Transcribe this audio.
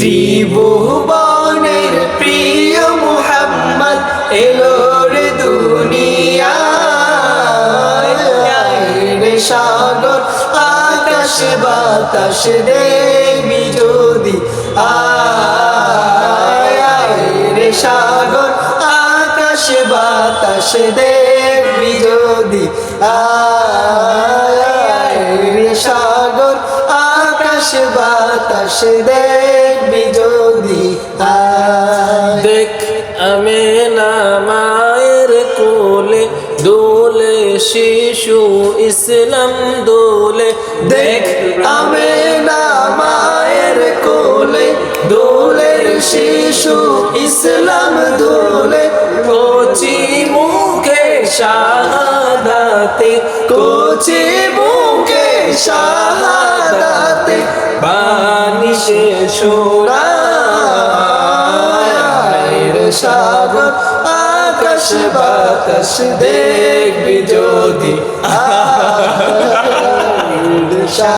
ত্রিভুবনের প্রিয় মুহাম্মদ এলো রে দুনিয়ায়। রে সাগর আকাশ বাতাস দেখবি যদি, রে সাগর আকাশ বাতাস দেখবি যদি, রে সাগর আকাশ বাতাস দেখবি যদি। দেখ আমেনা মায়ের কোলে দোলে শিশু ইসলাম দোলে। দেখ আমেনা মায়ের কোলে দোলে শিশু ইসলাম দোলে। কচি মুখে শাহাদাতে, কচি মুখে শাহাদাতে বাণী শেষ রে সাগর আকাশ বাতাস দেখবি যদি,